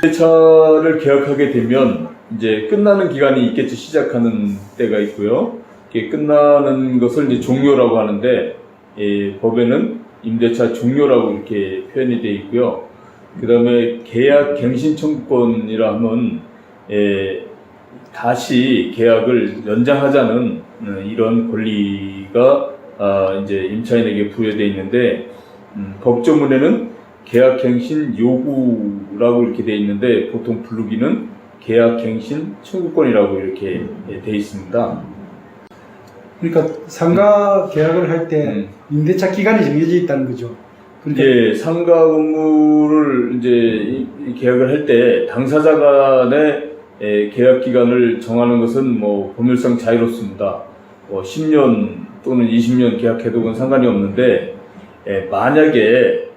임대차를 계약하게 되면 이제 끝나는 기간이 있겠죠. 시작하는 때가 있고요. 이게 끝나는 것을 이제 종료라고 하는데, 법에는 임대차 종료라고 이렇게 표현이 되어 있고요. 그 다음에 계약 갱신 청구권이라 하면 다시 계약을 연장하자는 이런 권리가 이제 임차인에게 부여되어 있는데, 법조문에는 계약갱신 요구라고 이렇게 되어 있는데 보통 부르기는 계약갱신 청구권이라고 이렇게 되어 있습니다. 그러니까 상가 계약을 할 때 임대차 기간이 정해져 있다는 거죠. 그러니까 예, 상가 건물을 이제 계약을 할 때 당사자 간의 계약 기간을 정하는 것은 뭐 법률상 자유롭습니다. 10년 또는 20년 계약해도 그건 상관이 없는데, 만약에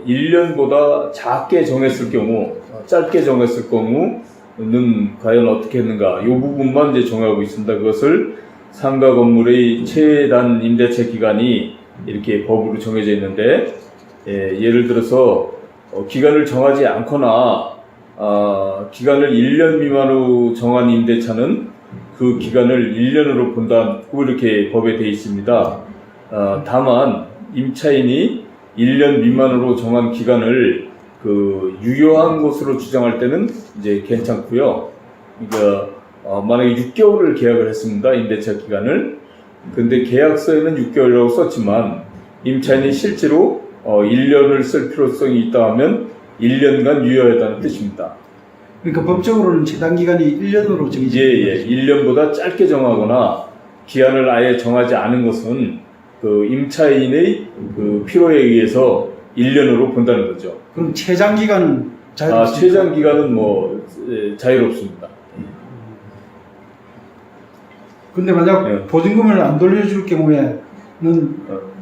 1년보다 작게 정했을 경우, 짧게 정했을 경우는 과연 어떻게 했는가, 이 부분만 이제 정하고 있습니다. 그것을 상가 건물의 최단 임대차 기간이 이렇게 법으로 정해져 있는데, 예를 들어서 기간을 정하지 않거나 기간을 1년 미만으로 정한 임대차는 그 기간을 1년으로 본다고 이렇게 법에 되어 있습니다. 다만 임차인이 1년 미만으로 정한 기간을 유효한 것으로 주장할 때는 이제 괜찮고요. 그러니까 만약에 6개월을 계약을 했습니다. 임대차 기간을. 근데 계약서에는 6개월이라고 썼지만 임차인이 실제로 1년을 쓸 필요성이 있다 하면 1년간 유효하다는 뜻입니다. 그러니까 법적으로는 최단 기간이 1년으로 정해져 예, 1년보다 짧게 정하거나 기한을 아예 정하지 않은 것은 임차인의 필요에 의해서 1년으로 본다는 거죠. 그럼 최장 기간은 자유롭습니까? 최장 기간은 자유롭습니다. 근데 만약 보증금을 안 돌려줄 경우에는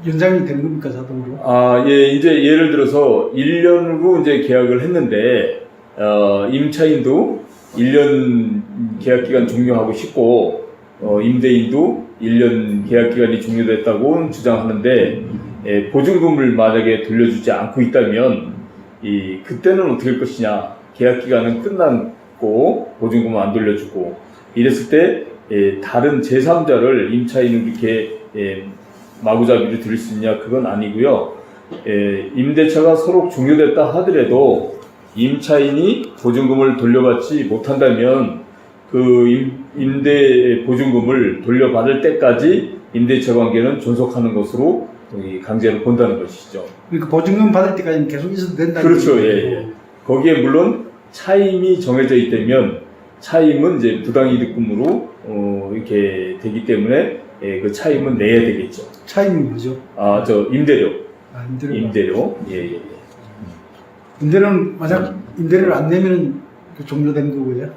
연장이 되는 겁니까, 자동으로? 예, 이제 예를 들어서 1년으로 이제 계약을 했는데, 임차인도 1년 계약 기간 종료하고 싶고, 임대인도 1년 계약 기간이 종료됐다고 주장하는데, 보증금을 만약에 돌려주지 않고 있다면, 그때는 어떻게 할 것이냐. 계약 기간은 끝났고, 보증금은 안 돌려주고, 이랬을 때, 다른 제3자를 임차인으로 이렇게, 마구잡이로 들일 수 있냐? 그건 아니고요. 임대차가 서로 종료됐다 하더라도, 임차인이 보증금을 돌려받지 못한다면, 임대 보증금을 돌려받을 때까지 임대차 관계는 존속하는 것으로 강제로 본다는 것이죠. 그러니까 보증금 받을 때까지는 계속 있어도 된다는 그렇죠. 거죠. 예. 거기에 물론 차임이 정해져 있다면 차임은 이제 부당이득금으로 이렇게 되기 때문에 그 차임은 내야 되겠죠. 차임이 뭐죠? 임대료. 임대료. 예. 임대료는 만약 임대료를 안 내면 종료된 거고요.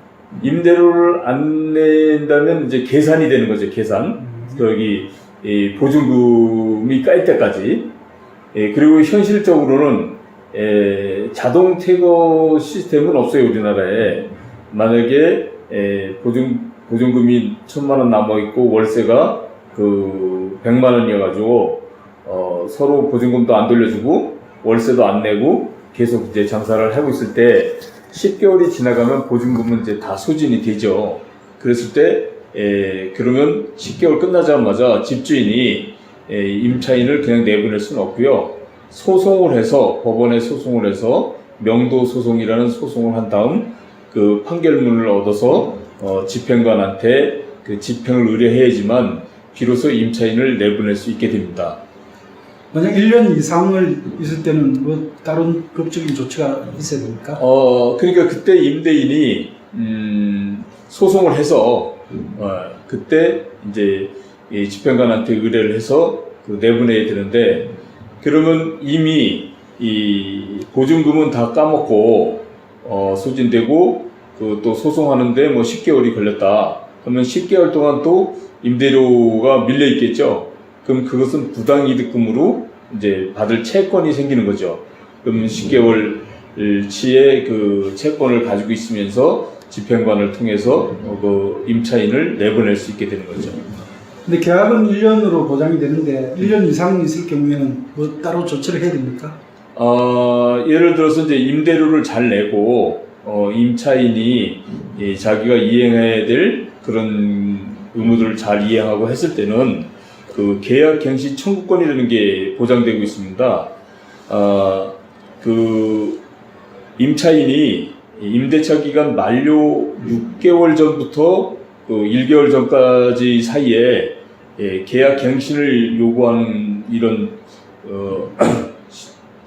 임대료를 안 낸다면 이제 계산이 되는 거죠. 계산. 보증금이 깔 때까지. 그리고 현실적으로는 자동 퇴거 시스템은 없어요. 우리나라에. 만약에 보증금이 1,000만 원 남아 있고 월세가 100만 원이어가지고 서로 보증금도 안 돌려주고 월세도 안 내고 계속 이제 장사를 하고 있을 때 10개월이 지나가면 보증금은 이제 다 소진이 되죠. 그랬을 때, 그러면 10개월 끝나자마자 집주인이 임차인을 그냥 내보낼 수는 없고요. 소송을 해서, 법원에 소송을 해서 명도 소송이라는 소송을 한 다음 그 판결문을 얻어서 집행관한테 그 집행을 의뢰해야지만 비로소 임차인을 내보낼 수 있게 됩니다. 만약 1년 이상을 있을 때는 뭐 다른 법적인 조치가 있어야 됩니까? 그러니까 그때 임대인이 소송을 해서 그때 이제 이 집행관한테 의뢰를 해서 내보내야 되는데, 그러면 이미 이 보증금은 다 까먹고 소진되고 또 소송하는데 뭐 10개월이 걸렸다. 그러면 10개월 동안 또 임대료가 밀려 있겠죠. 그럼 그것은 부당이득금으로 이제 받을 채권이 생기는 거죠. 그럼 10개월 치의 그 채권을 가지고 있으면서 집행관을 통해서 그 임차인을 내보낼 수 있게 되는 거죠. 근데 계약은 1년으로 보장이 되는데 1년 이상 있을 경우에는 뭐 따로 조치를 해야 됩니까? 예를 들어서 이제 임대료를 잘 내고 임차인이 자기가 이행해야 될 그런 의무들을 잘 이행하고 했을 때는 그 계약갱신 청구권이라는 게 보장되고 있습니다. 그 임차인이 임대차 기간 만료 6개월 전부터 그 1개월 전까지 사이에 계약갱신을 요구하는 이런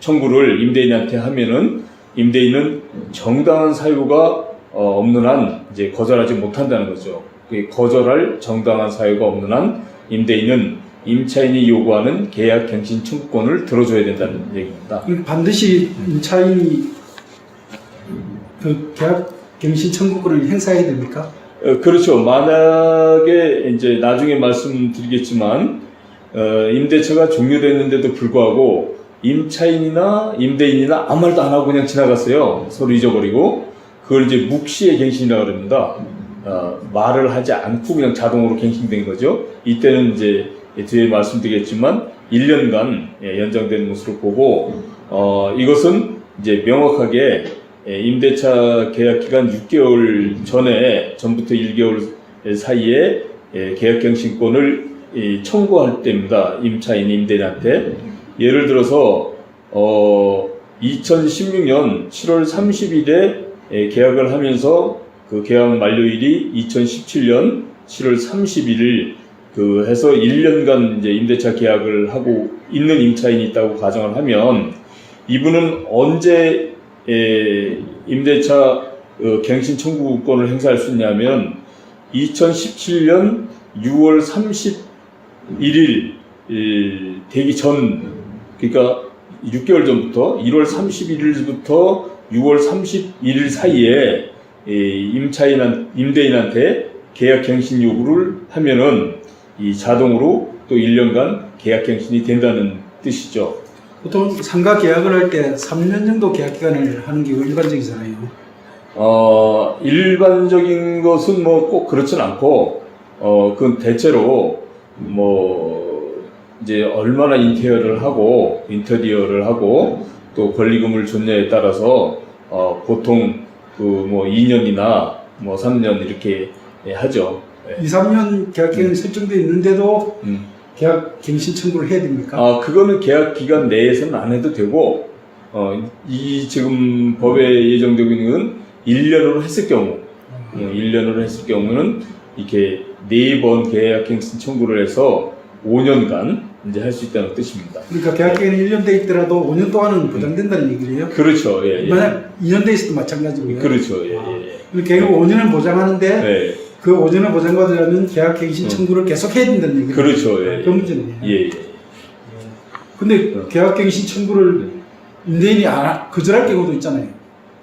청구를 임대인한테 하면은 임대인은 정당한 사유가 없는 한 이제 거절하지 못한다는 거죠. 그 거절할 정당한 사유가 없는 한 임대인은 임차인이 요구하는 계약갱신 청구권을 들어줘야 된다는 얘기입니다. 반드시 임차인이 그 계약갱신 청구권을 행사해야 됩니까? 그렇죠. 만약에 이제 나중에 말씀드리겠지만 임대차가 종료됐는데도 불구하고 임차인이나 임대인이나 아무 말도 안 하고 그냥 지나갔어요. 서로 잊어버리고 그걸 이제 묵시의 갱신이라고 합니다. 말을 하지 않고 그냥 자동으로 갱신된 거죠. 이때는 이제 뒤에 말씀드리겠지만 1년간 연장된 것으로 보고 이것은 이제 명확하게 임대차 계약 기간 6개월 전부터 1개월 사이에 계약갱신권을 청구할 때입니다. 임차인 임대인한테. 예를 들어서 2016년 7월 30일에 계약을 하면서 그 계약 만료일이 2017년 7월 31일 그 해서 1년간 이제 임대차 계약을 하고 있는 임차인이 있다고 가정을 하면 이분은 언제 임대차 갱신 청구권을 행사할 수 있냐면 2017년 6월 31일 되기 전, 그러니까 6개월 전부터 1월 31일부터 6월 31일 사이에 임대인한테 계약갱신 요구를 하면은 이 자동으로 또 1년간 계약갱신이 된다는 뜻이죠. 보통 상가 계약을 할 때 3년 정도 계약 기간을 하는 게 일반적이잖아요. 일반적인 것은 뭐 꼭 그렇진 않고, 그 대체로 뭐 이제 얼마나 인테리어를 하고 또 권리금을 줬냐에 따라서 보통 그 뭐 2년이나 뭐 3년 이렇게 하죠. 2, 3년 계약 기간이 설정되어 있는데도 계약 갱신 청구를 해야 됩니까? 그거는 계약 기간 내에서는 안 해도 되고, 이 지금 법에 예정되고 있는 건 1년으로 했을 경우, 1년으로 했을 경우는 이렇게 4번 계약 갱신 청구를 해서 5년간 이제 할 수 있다는 뜻입니다. 그러니까 계약 기간이 1년 돼 있더라도 5년 동안은 보장된다는 얘기예요? 그렇죠. 예, 예. 만약 2년 돼 있어도 마찬가지고요. 그렇죠. 예, 예. 결국 5년을 보장하는데 네. 그 5년을 보장받으려면 계약 갱신 청구를 계속 해야 된다는 얘기예요. 그렇죠. 예, 그 문제네요. 예, 예. 근데 계약 갱신 청구를 임대인이 거절할 경우도 있잖아요.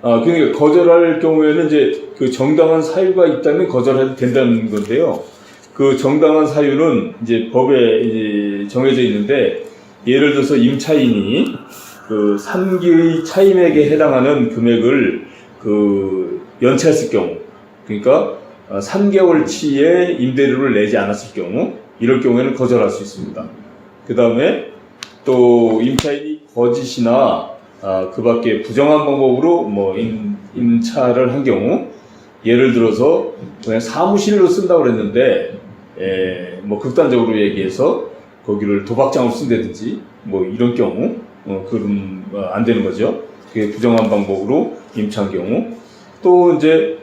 그러니까 거절할 경우에는 이제 그 정당한 사유가 있다면 거절해도 된다는 건데요. 그 정당한 사유는 이제 법에 이제 정해져 있는데, 예를 들어서 임차인이 그 3기의 차임액에 해당하는 금액을 그 연체했을 경우, 그러니까 3개월치의 임대료를 내지 않았을 경우, 이럴 경우에는 거절할 수 있습니다. 그 다음에 또 임차인이 거짓이나 그 밖에 부정한 방법으로 뭐 임차를 한 경우, 예를 들어서 그냥 사무실로 쓴다고 그랬는데 뭐 극단적으로 얘기해서 거기를 도박장으로 쓴다든지 뭐 이런 경우 그럼 안 되는 거죠. 그게 부정한 방법으로 임차한 경우. 또 이제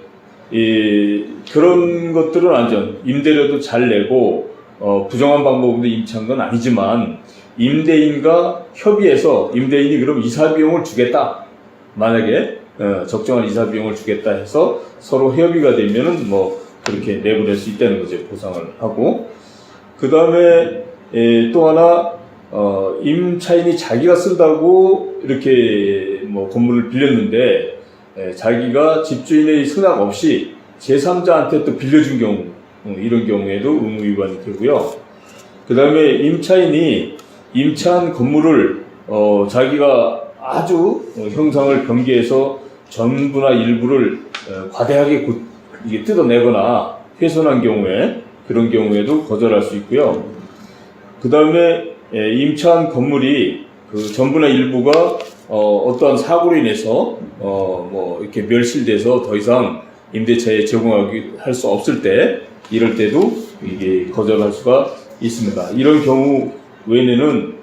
그런 것들은 아니죠. 임대료도 잘 내고 부정한 방법으로 임차한 건 아니지만 임대인과 협의해서 임대인이 그럼 이사 비용을 주겠다. 만약에 적정한 이사 비용을 주겠다 해서 서로 협의가 되면은 뭐 그렇게 내보낼 수 있다는 거죠. 보상을 하고. 그 다음에 또 하나 임차인이 자기가 쓴다고 이렇게 뭐 건물을 빌렸는데 자기가 집주인의 승낙 없이 제3자한테 또 빌려준 경우, 이런 경우에도 의무 위반이 되고요. 그 다음에 임차인이 임차한 건물을 자기가 아주 형상을 변개해서 전부나 일부를 과대하게 이게 뜯어내거나 훼손한 경우에 그런 경우에도 거절할 수 있고요. 그 다음에 임차한 건물이 그 전부나 일부가 어떠한 사고로 인해서 뭐 이렇게 멸실돼서 더 이상 임대차에 제공하기 할 수 없을 때 이럴 때도 이게 거절할 수가 있습니다. 이런 경우 외에는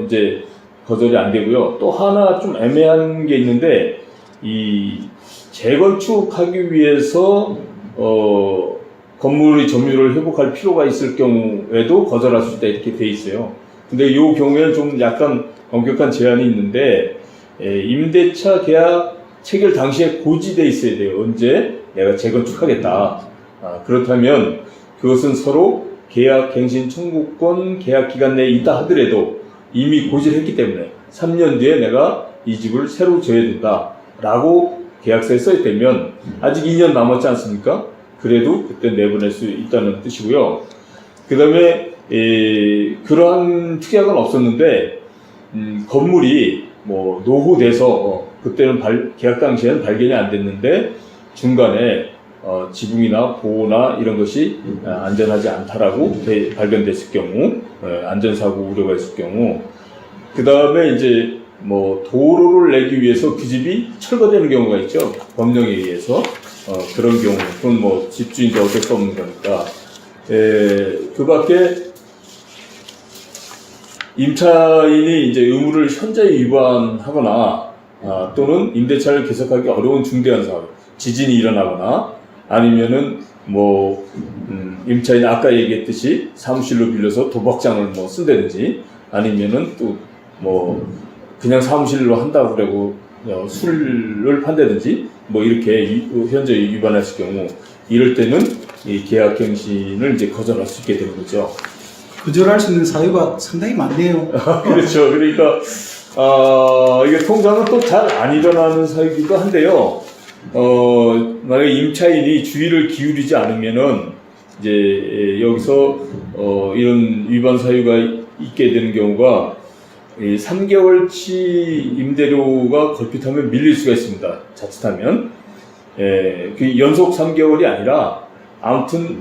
이제 거절이 안 되고요. 또 하나 좀 애매한 게 있는데 이 재건축하기 위해서 건물의 점유율을 회복할 필요가 있을 경우에도 거절할 수 있다 이렇게 돼 있어요. 근데 이 경우에는 좀 약간 엄격한 제한이 있는데 임대차 계약 체결 당시에 고지돼 있어야 돼요. 언제 내가 재건축하겠다. 그렇다면 그것은 서로 계약 갱신 청구권 계약 기간 내에 있다 하더라도 이미 고지를 했기 때문에 3년 뒤에 내가 이 집을 새로 져야 된다 라고 계약서에 써있다면 아직 2년 남았지 않습니까? 그래도 그때 내보낼 수 있다는 뜻이고요. 그 다음에 그러한 특약은 없었는데 건물이 뭐 노후돼서 그때는 계약 당시에는 발견이 안 됐는데 중간에 지붕이나 보호나 이런 것이 안전하지 않다라고 발견됐을 경우, 안전사고 우려가 있을 경우, 그 다음에 이제 뭐 도로를 내기 위해서 그 집이 철거되는 경우가 있죠. 법령에 의해서 그런 경우, 그건 뭐 집주인도 어쩔 수 없는 거니까. 그 밖에 임차인이 이제 의무를 현저히 위반하거나 또는 임대차를 계속하기 어려운 중대한 사고, 지진이 일어나거나 아니면은 뭐 임차인이 아까 얘기했듯이 사무실로 빌려서 도박장을 뭐 쓴다든지 아니면은 또 뭐 그냥 사무실로 한다고 그러고 술을 판다든지 뭐 이렇게 현저히 위반했을 경우 이럴 때는 이 계약갱신을 이제 거절할 수 있게 되는 거죠. 거절할 수 있는 사유가 상당히 많네요. 그렇죠. 그러니까 이게 통장은 또 잘 안 일어나는 사유이기도 한데요. 만약에 임차인이 주의를 기울이지 않으면은 이제 여기서 이런 위반 사유가 있게 되는 경우가 3개월치 임대료가 걸핏하면 밀릴 수가 있습니다. 자칫하면 그 연속 3개월이 아니라 아무튼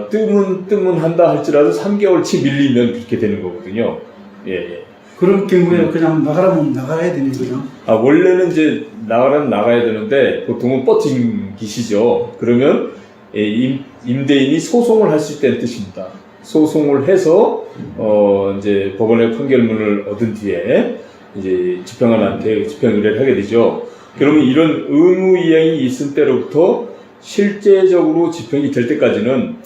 뜨문 한다 할지라도 3개월치 밀리면 그렇게 되는 거거든요. 예. 그런 경우에 그냥 나가라면 나가야 되는 거죠. 원래는 이제 나가라면 나가야 되는데 보통은 버팅기시죠. 그러면 임대인이 소송을 할 수 있다는 뜻입니다. 소송을 해서 이제 법원의 판결문을 얻은 뒤에 이제 집행관한테 집행 의뢰를 하게 되죠. 그러면 이런 의무 이행이 있을 때로부터 실제적으로 집행이 될 때까지는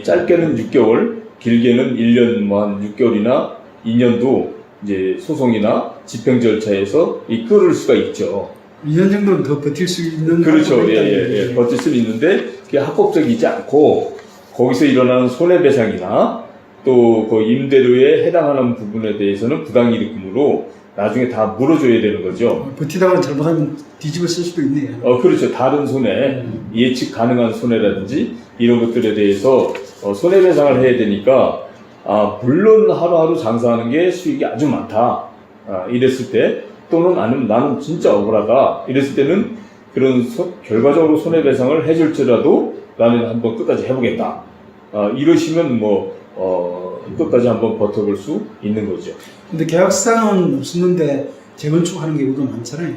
짧게는 6개월, 길게는 1년 뭐 한 6개월이나 2년도 이제 소송이나 집행 절차에서 끌을 수가 있죠. 2년 정도는 더 버틸 수 있는. 그렇죠. 예. 버틸 수는 있는데 그게 합법적이지 않고 거기서 일어나는 손해배상이나 또 그 임대료에 해당하는 부분에 대해서는 부당이득금으로 나중에 다 물어줘야 되는 거죠. 버티다가 잘못하면 뒤집어 쓸 수도 있네요. 그렇죠. 다른 손해, 예측 가능한 손해라든지 이런 것들에 대해서 손해배상을 해야 되니까 물론 하루하루 장사하는 게 수익이 아주 많다. 이랬을 때 또는 아니면 나는 진짜 억울하다. 이랬을 때는 그런 결과적으로 손해배상을 해줄지라도 나는 한번 끝까지 해보겠다. 이러시면 뭐 끝까지 한번 버텨볼 수 있는 거죠. 근데 계약상은 없었는데 재건축하는 경우도 많잖아요.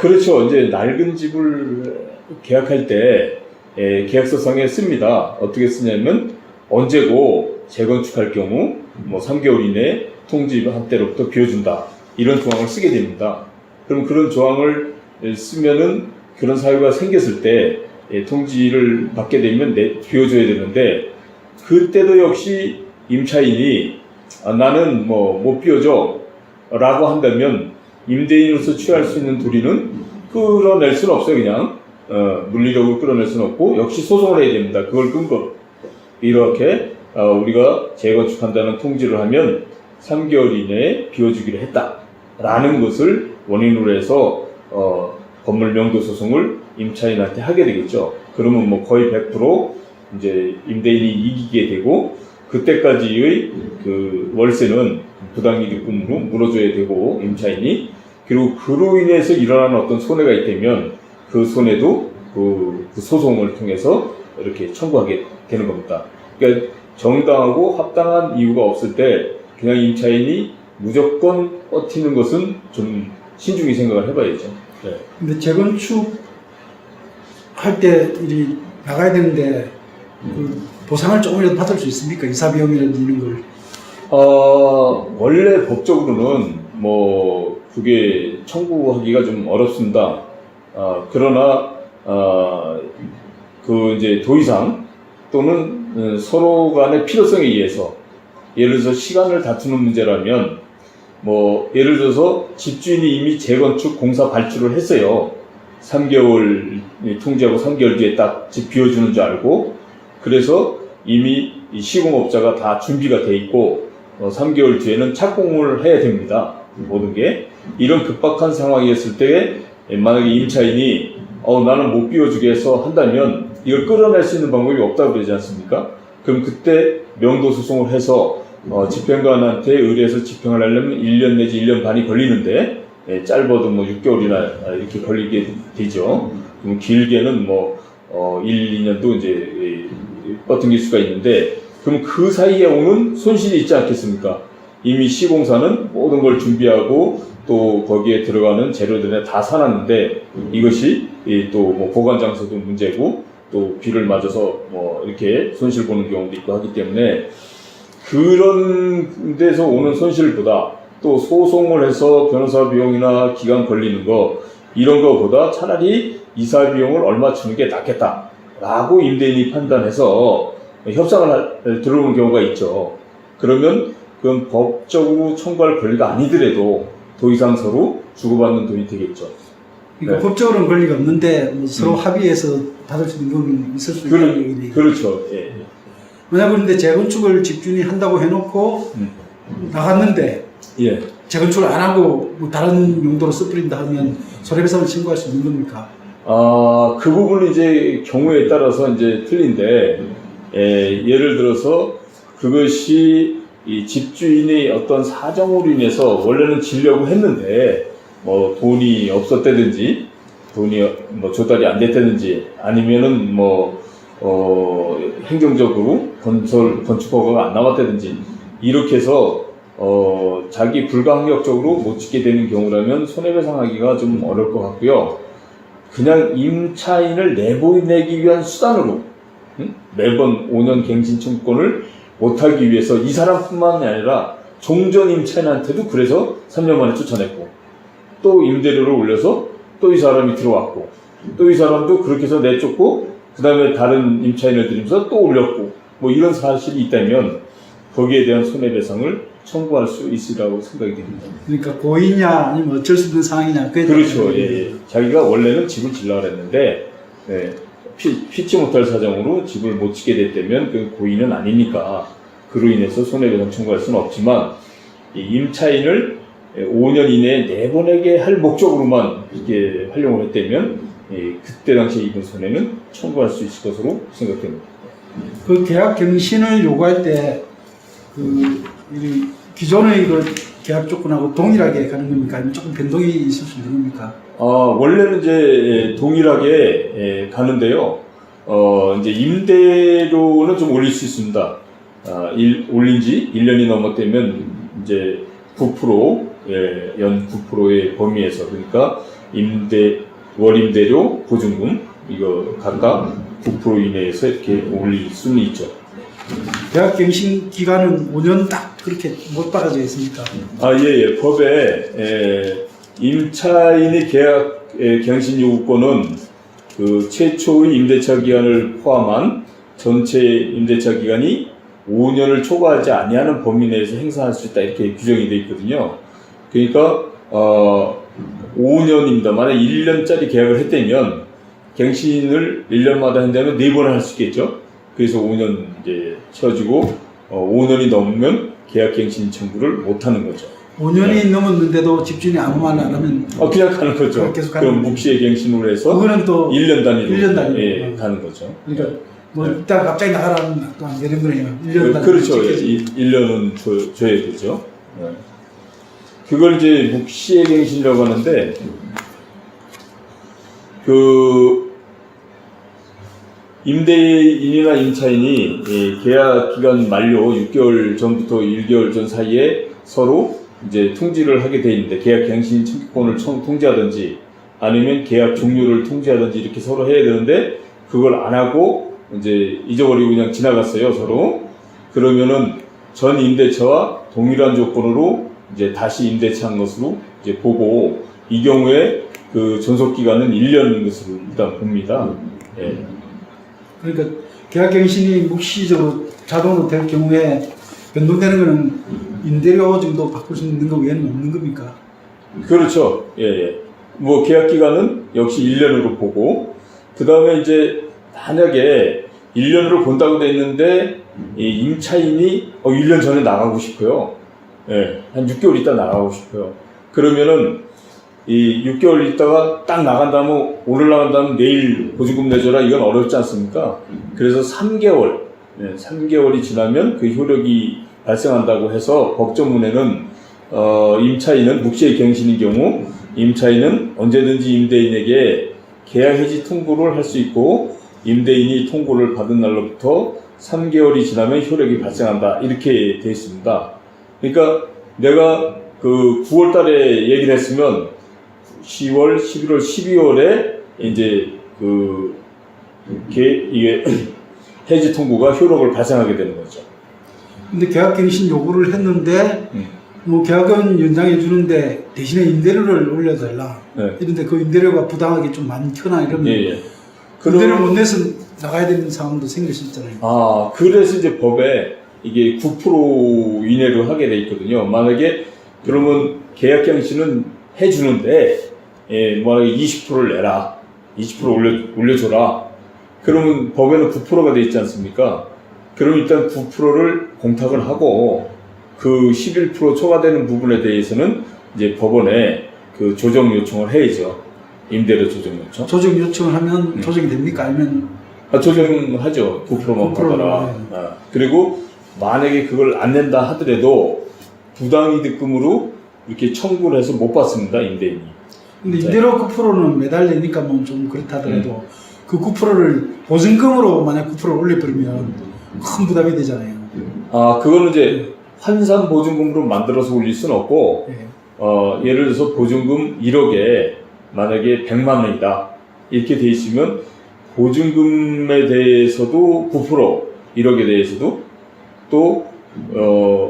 그렇죠. 이제 낡은 집을 계약할 때 계약서상에 씁니다. 어떻게 쓰냐면 언제고 재건축할 경우 뭐 3개월 이내에 통지한 때로부터 비워준다. 이런 조항을 쓰게 됩니다. 그럼 그런 조항을 쓰면은 그런 사유가 생겼을 때 통지를 받게 되면 비워줘야 되는데 그때도 역시 임차인이 나는 뭐 못 비워줘 라고 한다면 임대인으로서 취할 수 있는 도리는 끌어낼 수는 없어요. 그냥 물리력으로 끌어낼 수는 없고 역시 소송을 해야 됩니다. 그걸 근거 이렇게 우리가 재건축한다는 통지를 하면 3개월 이내에 비워주기로 했다라는 것을 원인으로 해서 건물 명도 소송을 임차인한테 하게 되겠죠. 그러면 뭐 거의 100% 이제 임대인이 이기게 되고 그때까지의 그 월세는 부당이득금으로 물어줘야 되고 임차인이, 그리고 그로 인해서 일어나는 어떤 손해가 있다면 그 손해도 그 소송을 통해서 이렇게 청구하게 되는 겁니다. 그러니까 정당하고 합당한 이유가 없을 때 그냥 임차인이 무조건 버티는 것은 좀 신중히 생각을 해봐야죠. 네. 근데 재건축 할 때 일이 나가야 되는데 그 보상을 조금이라도 받을 수 있습니까? 이사 비용이라든지 이런 걸. 원래 법적으로는 뭐 그게 청구하기가 좀 어렵습니다. 그러나 그 이제 도의상 또는 서로 간의 필요성에 의해서, 예를 들어서 시간을 다투는 문제라면 뭐 예를 들어서 집주인이 이미 재건축 공사 발주를 했어요. 3개월 통지하고 3개월 뒤에 딱 집 비워주는 줄 알고, 그래서 이미 이 시공업자가 다 준비가 돼 있고 3개월 뒤에는 착공을 해야 됩니다. 모든 게. 이런 급박한 상황이었을 때 만약에 임차인이 나는 못 비워주겠어 한다면 이걸 끌어낼 수 있는 방법이 없다고 그러지 않습니까? 그럼 그때 명도소송을 해서 집행관한테 의뢰해서 집행을 하려면 1년 내지 1년 반이 걸리는데, 짧아도 뭐 6개월이나 이렇게 걸리게 되죠. 그럼 길게는 뭐 1, 2년도 이제 버팅길 수가 있는데, 그럼 그 사이에 오는 손실이 있지 않겠습니까? 이미 시공사는 모든 걸 준비하고 또 거기에 들어가는 재료들을 다 사놨는데 이것이 또 뭐 보관 장소도 문제고 또 비를 맞아서 뭐 이렇게 손실 보는 경우도 있고 하기 때문에, 그런 데서 오는 손실보다 또 소송을 해서 변호사 비용이나 기간 걸리는 거, 이런 거보다 차라리 이사 비용을 얼마 주는 게 낫겠다라고 임대인이 판단해서 협상을 들어오는 경우가 있죠. 그러면 그건 법적으로 청구할 권리가 아니더라도 도의상서로 주고받는 돈이 되겠죠. 그러니까 네. 법적으로는 권리가 없는데 뭐 서로 합의해서 받을 수 있는 경우는 있을 수 있다는 얘기네요. 그렇죠. 예. 만약 그런데 재건축을 집주인이 한다고 해놓고 나갔는데 예. 재건축을 안 하고 뭐 다른 용도로 써버린다 하면 손해배상을 청구할 수 있는 겁니까? 그 부분은 이제 경우에 따라서 이제 틀린데, 예를 들어서 그것이 이 집주인의 어떤 사정으로 인해서 원래는 지려고 했는데 뭐 돈이 없었다든지 돈이 뭐 조달이 안 됐다든지 아니면은 뭐 행정적으로 건축 허가가 안 나왔다든지 이렇게 해서 자기 불가항력적으로 못 짓게 되는 경우라면 손해배상하기가 좀 어려울 것 같고요. 그냥 임차인을 내보내기 위한 수단으로 매번 5년 갱신 청구권을 못하기 위해서 이 사람뿐만 아니라 종전 임차인한테도 그래서 3년 만에 쫓아냈고, 또 임대료를 올려서 또 이 사람이 들어왔고, 또 이 사람도 그렇게 해서 내쫓고 그 다음에 다른 임차인을 들이면서 또 올렸고, 뭐 이런 사실이 있다면 거기에 대한 손해배상을 청구할 수 있으리라고 생각이 됩니다. 그러니까 고의냐 아니면 어쩔 수 없는 상황이냐. 그렇죠. 예. 자기가 원래는 집을 지려고 했는데 피치 못할 사정으로 집을 못 짓게 됐다면 그 고의는 아니니까 그로 인해서 손해배상 청구할 수는 없지만, 이 임차인을 5년 이내에 내보내게 할 목적으로만 이렇게 활용을 했다면 그때 당시에 입은 손해는 청구할 수 있을 것으로 생각됩니다. 그 계약 갱신을 요구할 때 기존의 그 계약 조건하고 동일하게 가는 겁니까? 아니면 조금 변동이 있을 수 있는 겁니까? 원래는 이제 동일하게 가는데요. 이제 임대료는 좀 올릴 수 있습니다. 올린 지 1년이 넘었다면 이제 9%, 연 9%의 범위에서, 그러니까 월임대료, 보증금, 이거 각각 9% 이내에서 이렇게 올릴 수는 있죠. 계약 갱신 기간은 5년 딱 그렇게 못 박아져 있습니까? 예. 법에 임차인의 계약 갱신 요구권은 그 최초의 임대차 기간을 포함한 전체 임대차 기간이 5년을 초과하지 아니하는 범위 내에서 행사할 수 있다, 이렇게 규정이 되어 있거든요. 그러니까 5년입니다. 만약 1년짜리 계약을 했다면 갱신을 1년마다 한다면 4번 할 수 있겠죠. 그래서 5년 이제 채워지고 5년이 넘으면 계약갱신 청구를 못 하는 거죠. 5년이 넘었는데도 집주인이 아무 말 안 하면 그냥 가는 거죠. 계속 가는 그럼 거죠. 묵시에 갱신으로 해서 그거는 또 1년 단위로 1년 단위로 가는 거죠. 그러니까 뭐 네. 이따 갑자기 나가라는 또 안 되는 거네요. 1년 그렇죠. 1년은 줘야 되죠. 네. 그걸 이제 묵시행신이라고 하는데, 그, 임대인이나 임차인이 계약 기간 만료 6개월 전부터 1개월 전 사이에 서로 이제 통지를 하게 돼 있는데, 계약 갱신 청구권을 통지하든지 아니면 계약 종료를 통지하든지 이렇게 서로 해야 되는데, 그걸 안 하고 이제 잊어버리고 그냥 지나갔어요, 서로. 그러면은 전 임대차와 동일한 조건으로 이제 다시 임대차한 것으로 이제 보고, 이 경우에 그 존속 기간은 1년인 것으로 일단 봅니다. 예. 그러니까 계약갱신이 묵시적으로 자동으로 될 경우에 변동되는 거는 임대료 정도 바꿀 수 있는 거 외에는 없는 겁니까? 그렇죠. 예, 예. 뭐 계약 기간은 역시 1년으로 보고, 그 다음에 이제 만약에 1년으로 본다고 돼 있는데 이 임차인이 1년 전에 나가고 싶어요. 예, 한 6개월 있다 나가고 싶어요. 그러면은 이 6개월 있다가 딱 나간다면, 오늘 나간다면 내일 보증금 내줘라, 이건 어렵지 않습니까? 그래서 3개월, 3개월이 지나면 그 효력이 발생한다고 해서 법조문에는 임차인은 묵시의 갱신인 경우 임차인은 언제든지 임대인에게 계약 해지 통보를 할 수 있고, 임대인이 통보를 받은 날로부터 3개월이 지나면 효력이 발생한다, 이렇게 되어 있습니다. 그러니까 내가 그 9월 달에 얘기를 했으면 10월, 11월, 12월에 이제 이게 해지 통보가 효력을 발생하게 되는 거죠. 근데 계약갱신 요구를 했는데 뭐 계약은 연장해 주는데 대신에 임대료를 올려달라. 네. 이런데 그 임대료가 부당하게 좀 많거나 이러면 예. 임대료를 못 내서 나가야 되는 상황도 생길 수 있잖아요. 아, 그래서 이제 법에 이게 9% 이내로 하게 돼 있거든요. 만약에 그러면 계약갱신은 해주는데, 만약에 20%를 내라, 20% 올려줘라. 그러면 법에는 9%가 돼 있지 않습니까? 그럼 일단 9%를 공탁을 하고, 그 11% 초과되는 부분에 대해서는 이제 법원에 그 조정 요청을 해야죠. 임대료 조정 요청. 조정 요청을 하면 조정이 됩니까? 아니면 조정하죠. 9%만 9%로, 받아라. 네. 그리고 만약에 그걸 안 낸다 하더라도 부당이득금으로 이렇게 청구를 해서 못 받습니다, 임대인이. 근데 임대료 9%는 매달 내니까 뭐 좀 그렇다 하더라도 그 9%를 보증금으로 만약 9%를 올려버리면 큰 부담이 되잖아요. 아, 그거는 이제 환산 보증금으로 만들어서 올릴 수는 없고, 네. 예를 들어서 보증금 1억에 만약에 100만 원이다, 이렇게 돼 있으면 보증금에 대해서도 9%, 1억에 대해서도 또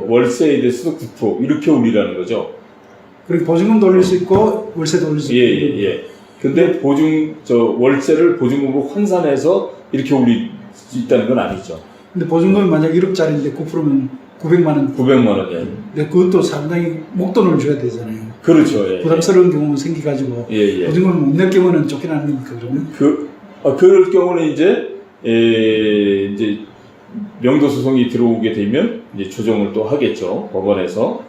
월세에 대해서도 9% 이렇게 올리라는 거죠. 그리고 보증금도 올릴 수 있고 월세도 올릴 수 있고. 예. 근데 월세를 보증금으로 환산해서 이렇게 올릴 수 있다는 건 아니죠. 근데 보증금이 만약 1억짜리인데 9%면 900만 원. 900만 원. 예. 근데 그것도 상당히 목돈을 줘야 되잖아요. 그렇죠. 예. 부담스러운 경우는 생기가지고 예. 보증금을 못 낼 경우는 쫓겨납니까 그러면? 그럴 경우는 이제 명도 소송이 들어오게 되면 이제 조정을 또 하겠죠, 법원에서.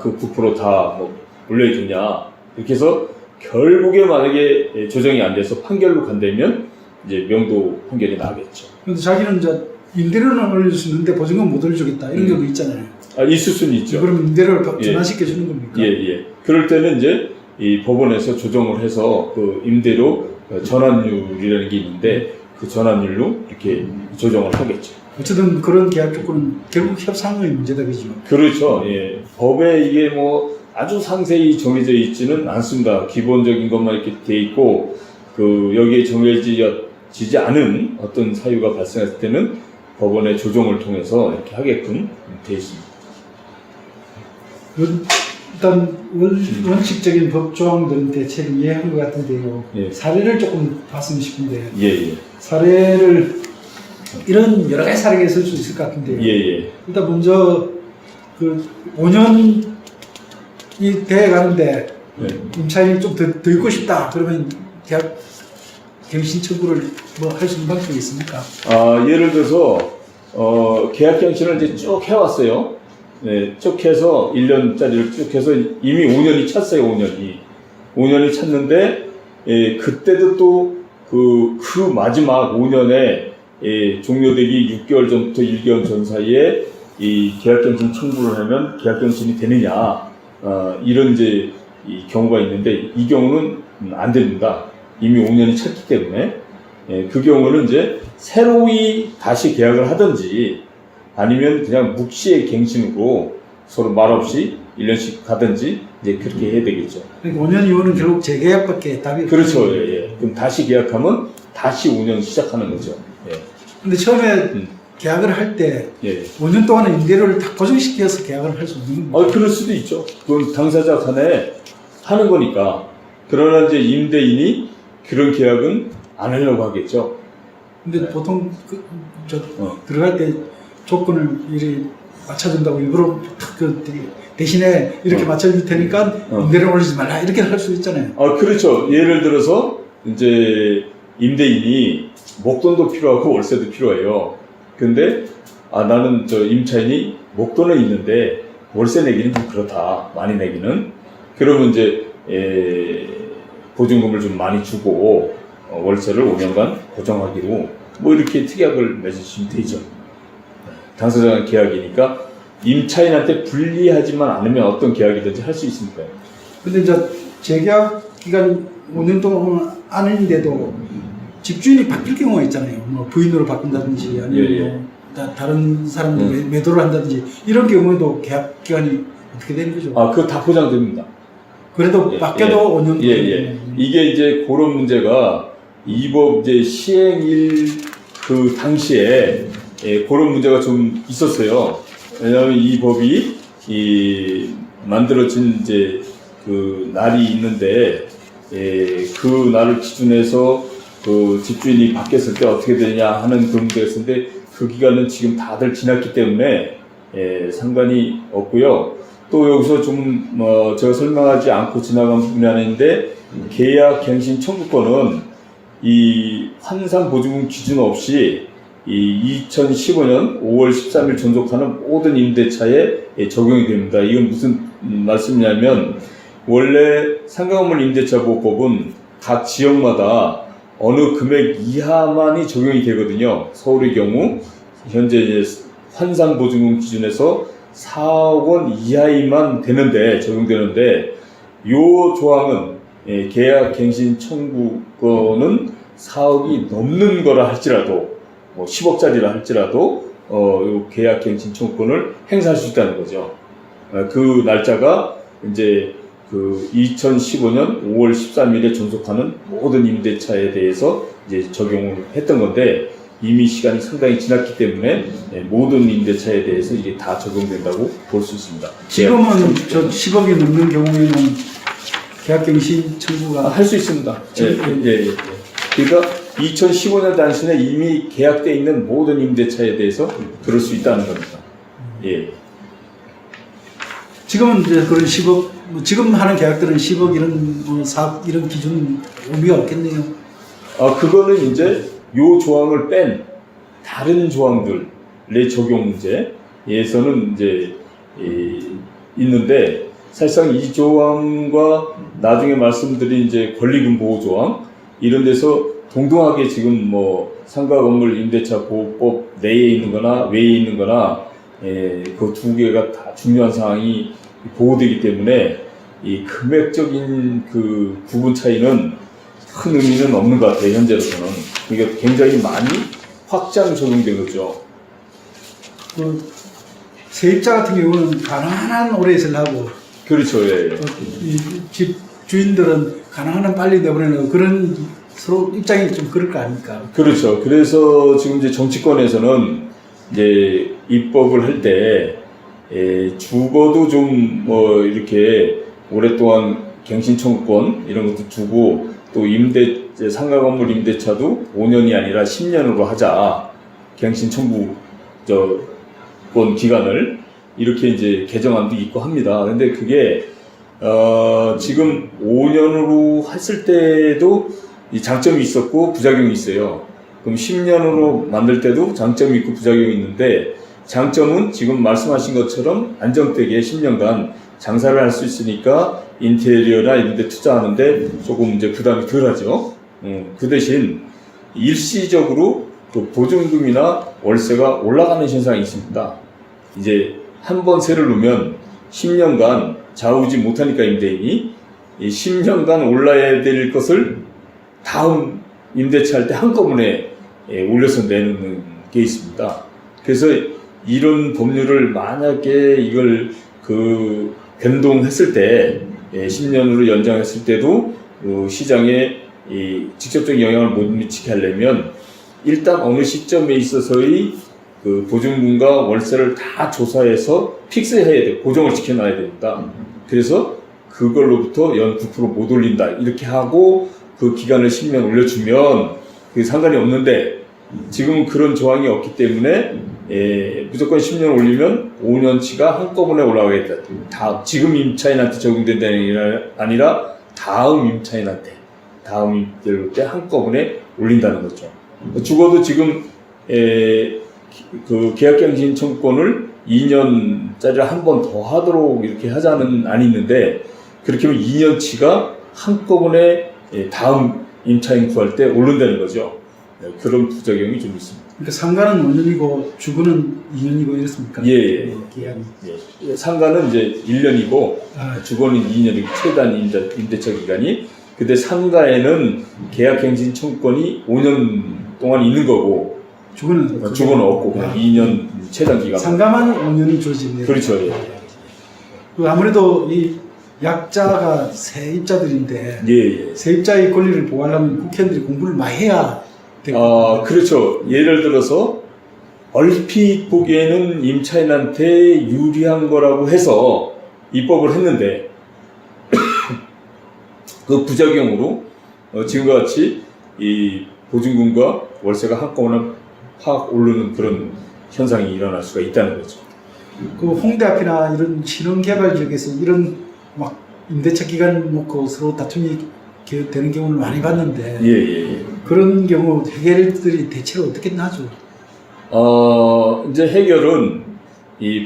그 9% 다 뭐 올려주냐, 이렇게 해서 결국에 만약에 조정이 안 돼서 판결로 간다면 이제 명도 판결이 나겠죠. 근데 자기는 이제 임대료는 올릴 수 있는데 보증금 못 올려주겠다 이런 경우 있잖아요. 있을 수는 있죠. 그럼 임대료를 전환시켜 주는 겁니까? 예. 그럴 때는 이제 이 법원에서 조정을 해서 그 임대료 전환율이라는 게 있는데, 그 전환율로 이렇게 조정을 하겠죠. 어쨌든 그런 계약 조건은 결국 협상의 문제다, 그죠? 그렇죠. 예. 법에 이게 뭐 아주 상세히 정해져 있지는 않습니다. 기본적인 것만 이렇게 돼 있고, 여기에 정해지지 않은 어떤 사유가 발생했을 때는 법원의 조정을 통해서 이렇게 하게끔 돼 있습니다. 일단 원칙적인 법 조항들은 대체로 이해한 것 같은데요. 예. 사례를 조금 봤으면 싶은데, 예. 사례를 이런 여러 가지 사례가 있을 수 있을 것 같은데요. 예. 일단 먼저 그 5년이 돼 가는데 임차인이 좀 더 있고 싶다 그러면 계약 갱신 청구를 뭐 할 수 있는 방법이 있습니까? 예를 들어서 계약 갱신을 이제 쭉 해왔어요. 네, 쭉 해서 1년짜리를 쭉 해서 이미 5년이 찼어요. 5년이 찼는데, 그때도 또 그 마지막 5년에 종료되기 6개월 전부터 1개월 전 사이에 이 계약갱신 청구를 하면 계약갱신이 되느냐, 이런 이제 이 경우가 있는데, 이 경우는 안 됩니다. 이미 5년이 찼기 때문에. 그 경우는 이제 새로이 다시 계약을 하든지 아니면 그냥 묵시의 갱신으로 서로 말없이 1년씩 가든지 이제 그렇게 해야 되겠죠. 그러니까 5년 이후는 결국 재계약밖에 답이 그렇죠. 없어요. 예. 그럼 다시 계약하면 다시 5년 시작하는 거죠. 예. 근데 처음에 계약을 할 때 예. 5년 동안은 임대료를 다 고정시켜서 계약을 할 수 없는 거예요. 그럴 수도 있죠. 그건 당사자 간에 하는 거니까. 그러나 이제 임대인이 그런 계약은 안 하려고 하겠죠. 근데 보통 들어갈 때 조건을 이리 맞춰준다고 일부러 대신에 이렇게 맞춰줄 테니까 임대료 올리지 말라 이렇게 할 수 있잖아요. 그렇죠. 예를 들어서 이제 임대인이 목돈도 필요하고 월세도 필요해요. 근데 나는 저 임차인이 목돈은 있는데 월세 내기는 좀 그렇다. 많이 내기는. 그러면 이제 보증금을 좀 많이 주고 월세를 5년간 고정하기로 뭐 이렇게 특약을 맺으시면 되죠. 당사자 계약이니까 임차인한테 불리하지만 않으면 어떤 계약이든지 할 수 있으니까요. 근데 이제 재계약 기간 5년 동안 아닌데도 집주인이 바뀔 경우가 있잖아요. 뭐 부인으로 바꾼다든지 아니면 뭐 다른 사람들 매도를 한다든지 이런 경우에도 계약 기간이 어떻게 되는 거죠? 그거 다 보장됩니다. 그래도 바뀌어도 5년. 이게 이제 그런 문제가 이 법 이제 시행일 그 당시에 그런 문제가 좀 있었어요. 왜냐하면 이 법이 만들어진 이제 그 날이 있는데 그 날을 기준해서 그 집주인이 바뀌었을 때 어떻게 되냐 하는 그런 문제가 있었는데 그 기간은 지금 다들 지났기 때문에 상관이 없고요. 또 여기서 좀 제가 설명하지 않고 지나간 부분이 하나 있는데 계약 갱신 청구권은 이 환산 보증금 기준 없이 이 2015년 5월 13일 전속하는 모든 임대차에 적용이 됩니다. 이건 무슨 말씀이냐면 원래 상가건물 임대차 보호법은 각 지역마다 어느 금액 이하만이 적용이 되거든요. 서울의 경우 현재 이제 환산 보증금 기준에서 4억 원 이하이만 적용되는데 요 조항은 계약 갱신 청구권은 4억이 넘는 거라 할지라도 뭐 10억짜리라 할지라도 요 계약 갱신 청구권을 행사할 수 있다는 거죠. 그 날짜가 이제 그 2015년 5월 13일에 전속하는 모든 임대차에 대해서 이제 적용을 했던 건데 이미 시간이 상당히 지났기 때문에 모든 임대차에 대해서 이게 다 적용된다고 볼 수 있습니다. 지금은 저 10억이 넘는 경우에는 계약갱신 청구가 할 수 있습니다. 그러니까 2015년 당시에 이미 계약되어 있는 모든 임대차에 대해서 그럴 수 있다는 겁니다. 지금은 이제 그런 10억, 지금 하는 계약들은 10억 이런 사업 이런 기준 의미가 없겠네요. 그거는 이제 요 조항을 뺀 다른 조항들의 적용 문제에서는 이제 있는데 사실상 이 조항과 나중에 말씀드린 이제 권리금 보호 조항 이런 데서 동등하게 지금 뭐 상가 건물 임대차 보호법 내에 있는 거나 외에 있는 거나 그 두 개가 다 중요한 사항이 보호되기 때문에 이 금액적인 그 구분 차이는 큰 의미는 없는 것 같아요, 현재로서는. 그러니까 굉장히 많이 확장 적용된 거죠. 그 세입자 같은 경우는 가능한 오래 있으려고. 그렇죠, 이 집 주인들은 가능한 한 빨리 내보내는 그런 서로 입장이 좀 그럴 거 아닙니까? 그렇죠. 그래서 지금 이제 정치권에서는 이제 입법을 할 때 죽어도 좀 뭐 이렇게 오랫동안 갱신 청구권 이런 것도 주고 또 상가 건물 임대차도 5년이 아니라 10년으로 하자. 갱신 청구권 기간을 이렇게 이제 개정안도 있고 합니다. 근데 그게 지금 5년으로 했을 때도 이 장점이 있었고 부작용이 있어요. 그럼 10년으로 만들 때도 장점이 있고 부작용이 있는데 장점은 지금 말씀하신 것처럼 안정되게 10년간 장사를 할 수 있으니까 인테리어나 이런 데 투자하는데 조금 이제 부담이 덜 하죠. 그 대신 일시적으로 그 보증금이나 월세가 올라가는 현상이 있습니다. 이제 한 번 세를 놓으면 10년간 좌우지 못하니까 임대인이 이 10년간 올라야 될 것을 다음 임대차 할 때 한꺼번에 올려서 내는 게 있습니다. 그래서 이런 법률을 만약에 이걸 그 변동했을 때 10년으로 연장했을 때도 시장에 이 직접적인 영향을 못 미치게 하려면 일단 어느 시점에 있어서의 그 보증금과 월세를 다 조사해서 픽스해야 돼. 고정을 지켜놔야 됩니다. 그래서 그걸로부터 연 9% 못 올린다. 이렇게 하고 그 기간을 10년 올려주면 그게 상관이 없는데 지금은 그런 조항이 없기 때문에 무조건 10년 올리면 5년치가 한꺼번에 올라가겠다. 지금 임차인한테 적용된다는 게 아니라 다음 임차인한테 다음 임대료 때 한꺼번에 올린다는 거죠. 죽어도 지금 그 계약갱신 청구권을 2년짜리를 한 번 더 하도록 이렇게 하자는 안 있는데 그렇게 하면 2년치가 한꺼번에 다음 임차인 구할 때 오른다는 거죠. 그런 부작용이 좀 있습니다. 그러니까 상가는 5년이고 주거는 2년이고 이렇습니까? 예. 기한이. 예. 상가는 이제 1년이고 주거는 2년이고 최단 임대차 기간이. 근데 상가에는 계약갱신 청구권이 5년 동안 있는 거고 주거는 없고 그냥 2년 최단 기간. 상가만 5년이 주어집니다. 그렇죠. 예. 그 아무래도 이 약자가 세입자들인데 예. 세입자의 권리를 보호하려면 국회의원들이 공부를 많이 해야 되거든요. 그렇죠. 예를 들어서 얼핏 보기에는 임차인한테 유리한 거라고 해서 입법을 했는데 그 부작용으로 지금과 같이 이 보증금과 월세가 한꺼번에 확 오르는 그런 현상이 일어날 수가 있다는 거죠. 그 홍대 앞이나 이런 신흥개발 지역에서 이런 막 임대차 기간 놓고 서로 다툼이 되는 경우를 많이 봤는데 예. 그런 경우 해결들이 대체로 어떻게 나죠? 이제 해결은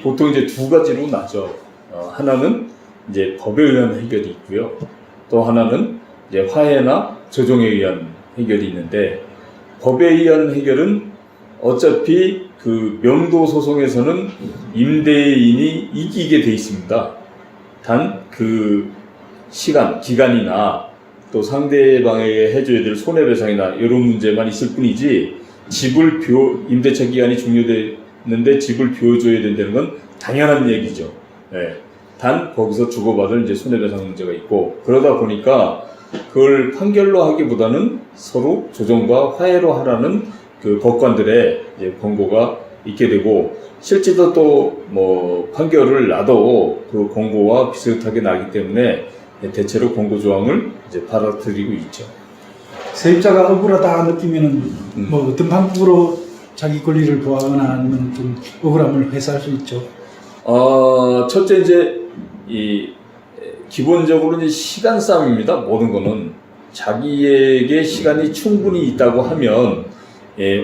보통 이제 두 가지로 나죠. 하나는 이제 법에 의한 해결이 있고요. 또 하나는 이제 화해나 조정에 의한 해결이 있는데 법에 의한 해결은 어차피 그 명도 소송에서는 임대인이 이기게 돼 있습니다. 단 그 기간이나 또 상대방에게 해줘야 될 손해배상이나 이런 문제만 있을 뿐이지 임대차 기간이 종료됐는데 집을 비워줘야 된다는 건 당연한 얘기죠. 예. 단 거기서 주고받을 이제 손해배상 문제가 있고 그러다 보니까 그걸 판결로 하기보다는 서로 조정과 화해로 하라는 그 법관들의 이제 권고가 있게 되고 실제로 또 뭐 판결을 나도 그 권고와 비슷하게 나기 때문에 대체로 권고 조항을 이제 받아들이고 있죠. 세입자가 억울하다 느끼면은 뭐 어떤 방법으로 자기 권리를 보호하거나 아니면 좀 억울함을 해소할 수 있죠. 첫째 이제 기본적으로 이제 시간 싸움입니다. 모든 거는 자기에게 시간이 충분히 있다고 하면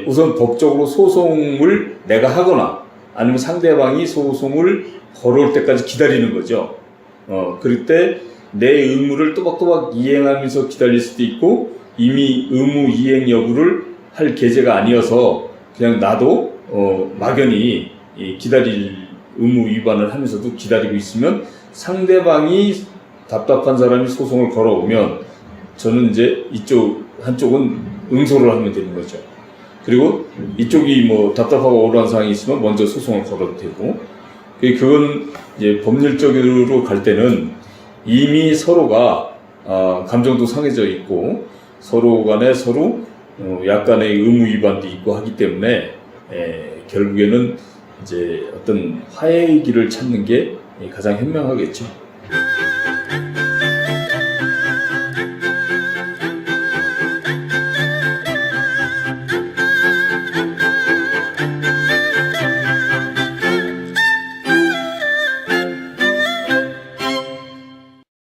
우선 법적으로 소송을 내가 하거나 아니면 상대방이 소송을 걸어올 때까지 기다리는 거죠. 그럴 때 내 의무를 또박또박 이행하면서 기다릴 수도 있고 이미 의무 이행 여부를 할 계제가 아니어서 그냥 나도 막연히 기다릴 의무 위반을 하면서도 기다리고 있으면 상대방이 답답한 사람이 소송을 걸어오면 저는 이제 한쪽은 응소를 하면 되는 거죠. 그리고 이쪽이 뭐 답답하고 억울한 상황이 있으면 먼저 소송을 걸어도 되고 그건 이제 법률적으로 갈 때는 이미 서로가 감정도 상해져 있고 서로 간에 약간의 의무 위반도 있고 하기 때문에 결국에는 이제 어떤 화해의 길을 찾는 게 가장 현명하겠죠.